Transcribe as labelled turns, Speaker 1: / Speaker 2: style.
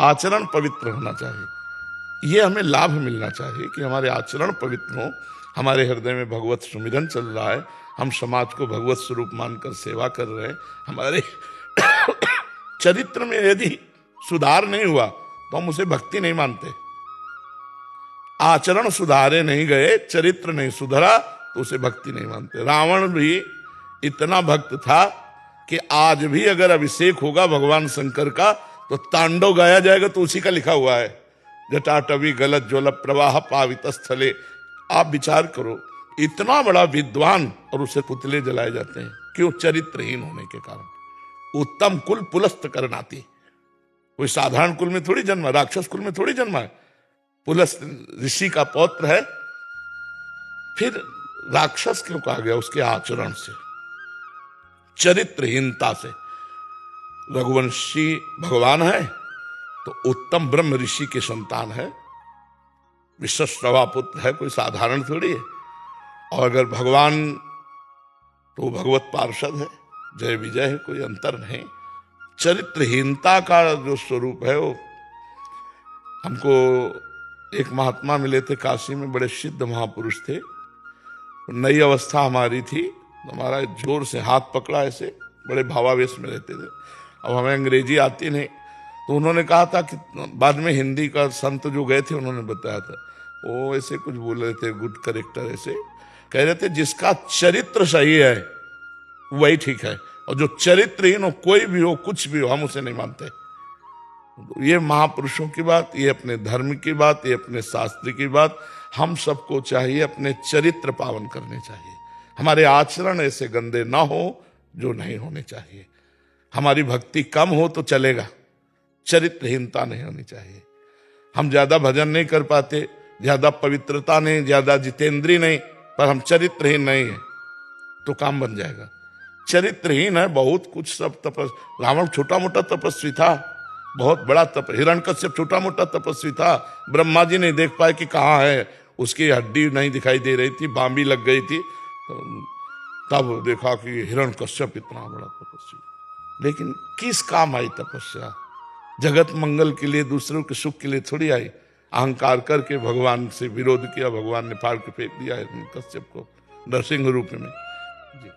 Speaker 1: आचरण पवित्र होना चाहिए। ये हमें लाभ मिलना चाहिए कि हमारे आचरण पवित्र हो, हमारे हृदय में भगवत सुमिरन चल रहा है, हम समाज को भगवत स्वरूप मानकर सेवा कर रहे हैं। हमारे चरित्र में यदि सुधार नहीं हुआ तो हम उसे भक्ति नहीं मानते। आचरण सुधारे नहीं गए, चरित्र नहीं सुधरा तो उसे भक्ति नहीं मानते। रावण भी इतना भक्त था कि आज भी अगर अभिषेक होगा भगवान शंकर का तो तांडव गाया जाएगा, तो उसी का लिखा हुआ है, जटाटवी गलत ज्वल प्रवाह पावित स्थले। आप विचार करो, इतना बड़ा विद्वान और उसे पुतले जलाए जाते हैं, क्यों? चरित्रहीन होने के कारण। उत्तम कुल पुलस्त करनाती, कोई साधारण कुल में थोड़ी जन्मा, राक्षस कुल में थोड़ी जन्मा है, पुलस्त ऋषि का पौत्र है। फिर राक्षस क्यों कहा गया? उसके आचरण से, चरित्रहीनता से। रघुवंशी भगवान है तो उत्तम ब्रह्म ऋषि के संतान है, विश्वश्रवा पुत्र है, कोई साधारण थोड़ी है। और अगर भगवान तो भगवत पार्षद है, जय विजय है, कोई अंतर नहीं। चरित्रहीनता का जो स्वरूप है वो हमको एक महात्मा मिले थे काशी में, बड़े सिद्ध महापुरुष थे। नई अवस्था हमारी थी, हमारा जोर से हाथ पकड़ा, ऐसे बड़े भावावेश में रहते थे। अब हमें अंग्रेजी आती नहीं, तो उन्होंने कहा था कि बाद में हिंदी का संत जो गए थे उन्होंने बताया था, वो ऐसे कुछ बोल रहे थे, गुड करेक्टर ऐसे कह रहे थे, जिसका चरित्र सही है वही ठीक है, और जो चरित्रहीन हो, कोई भी हो, कुछ भी हो, हम उसे नहीं मानते। ये महापुरुषों की बात, ये अपने धर्म की बात, ये अपने शास्त्र की बात। हम सबको चाहिए अपने चरित्र पावन करने चाहिए, हमारे आचरण ऐसे गंदे ना हो जो नहीं होने चाहिए। हमारी भक्ति कम हो तो चलेगा, चरित्रहीनता नहीं होनी चाहिए। हम ज्यादा भजन नहीं कर पाते, ज्यादा पवित्रता नहीं, ज्यादा जितेंद्री नहीं, पर हम चरित्रहीन नहीं है तो काम बन जाएगा। चरित्रहीन है बहुत कुछ, सब रावण छोटा मोटा तपस्वी था, बहुत बड़ा हिरण्यकश्यप छोटा मोटा तपस्वी था। ब्रह्मा जी नहीं देख पाए कि कहाँ है, उसकी हड्डी नहीं दिखाई दे रही थी, बांबी लग गई थी, तब देखा कि हिरण्यकश्यप इतना बड़ा तपस्वी। लेकिन किस काम आई तपस्या? जगत मंगल के लिए, दूसरों के सुख के लिए थोड़ी आई। अहंकार करके भगवान से विरोध किया, भगवान ने फाड़ के फेंक दिया हिरण्यकश्यप को नरसिंह रूप में। जी।